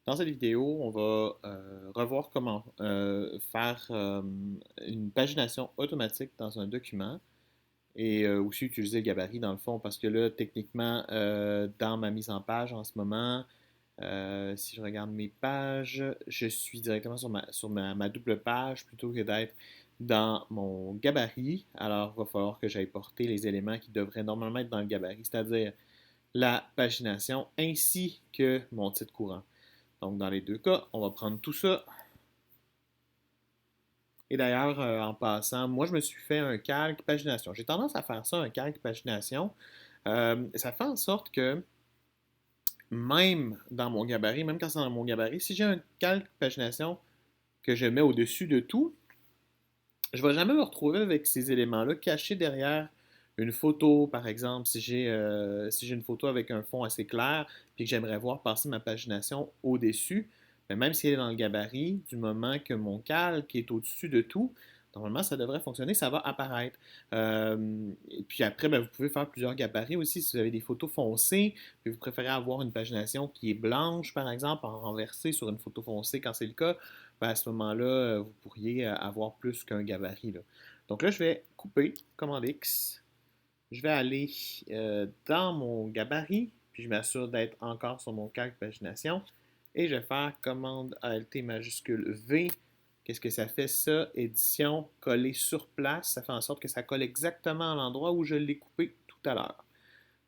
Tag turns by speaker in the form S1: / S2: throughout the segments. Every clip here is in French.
S1: Dans cette vidéo, on va revoir comment faire une pagination automatique dans un document et aussi utiliser le gabarit dans le fond parce que là, techniquement, dans ma mise en page en ce moment, si je regarde mes pages, je suis directement sur ma double page plutôt que d'être dans mon gabarit. Alors, il va falloir que j'aille porter les éléments qui devraient normalement être dans le gabarit, c'est-à-dire la pagination ainsi que mon titre courant. Donc, dans les deux cas, on va prendre tout ça. Et d'ailleurs, en passant, moi, je me suis fait un calque pagination. J'ai tendance à faire ça, un calque pagination. Ça fait en sorte que même dans mon gabarit, même quand c'est dans mon gabarit, si j'ai un calque pagination que je mets au-dessus de tout, je ne vais jamais me retrouver avec ces éléments-là cachés derrière une photo, par exemple, si j'ai une photo avec un fond assez clair, puis que j'aimerais voir passer ma pagination au-dessus, mais même si elle est dans le gabarit, du moment que mon calque est au-dessus de tout, normalement, ça devrait fonctionner, ça va apparaître. Et puis après, ben, vous pouvez faire plusieurs gabarits aussi. Si vous avez des photos foncées, puis vous préférez avoir une pagination qui est blanche, par exemple, en renversée sur une photo foncée quand c'est le cas, ben, à ce moment-là, vous pourriez avoir plus qu'un gabarit, là. Donc là, je vais couper, commande X. Je vais aller dans mon gabarit, puis je m'assure d'être encore sur mon calque pagination. Et je vais faire commande Alt majuscule V. Qu'est-ce que ça fait ça? Édition, coller sur place. Ça fait en sorte que ça colle exactement à l'endroit où je l'ai coupé tout à l'heure.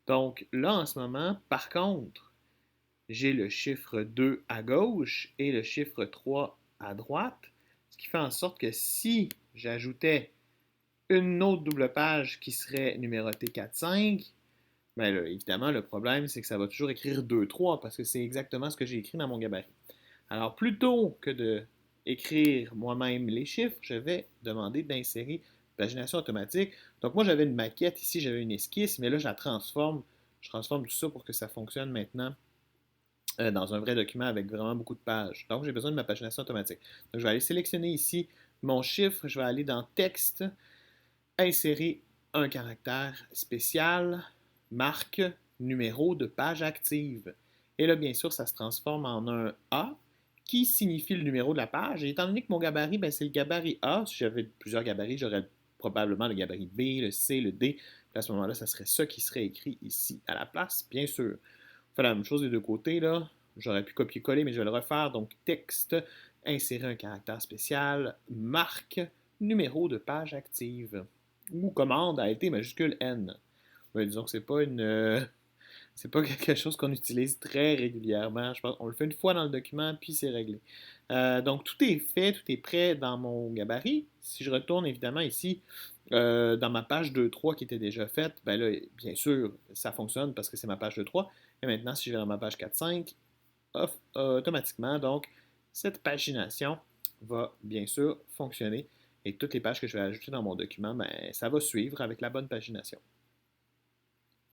S1: Donc là, en ce moment, par contre, j'ai le chiffre 2 à gauche et le chiffre 3 à droite, ce qui fait en sorte que si j'ajoutais une autre double page qui serait numérotée 4-5, bien là, évidemment, le problème, c'est que ça va toujours écrire 2-3 parce que c'est exactement ce que j'ai écrit dans mon gabarit. Alors, plutôt que de écrire moi-même les chiffres, je vais demander d'insérer pagination automatique. Donc, moi, j'avais une maquette ici, j'avais une esquisse, mais là, je la transforme. Je transforme tout ça pour que ça fonctionne maintenant dans un vrai document avec vraiment beaucoup de pages. Donc, j'ai besoin de ma pagination automatique. Donc, je vais aller sélectionner ici mon chiffre. Je vais aller dans Texte, insérer un caractère spécial, marque, numéro de page active. Et là, bien sûr, ça se transforme en un A qui signifie le numéro de la page. Et étant donné que mon gabarit, ben, c'est le gabarit A, si j'avais plusieurs gabarits, j'aurais probablement le gabarit B, le C, le D. Puis à ce moment-là, ça serait ça qui serait écrit ici à la place, bien sûr. On fait la même chose des deux côtés, là. J'aurais pu copier-coller, mais je vais le refaire. Donc, texte, insérer un caractère spécial, marque, numéro de page active. Ou commande Alt majuscule N. Mais disons que c'est pas quelque chose qu'on utilise très régulièrement. Je pense qu'on le fait une fois dans le document, puis c'est réglé. Donc, tout est fait, tout est prêt dans mon gabarit. Si je retourne évidemment ici, dans ma page 2.3 qui était déjà faite, ben là, bien sûr, ça fonctionne parce que c'est ma page 2.3. Et maintenant, si je vais dans ma page 4.5, automatiquement, donc, cette pagination va bien sûr fonctionner. Et toutes les pages que je vais ajouter dans mon document, ben, ça va suivre avec la bonne pagination.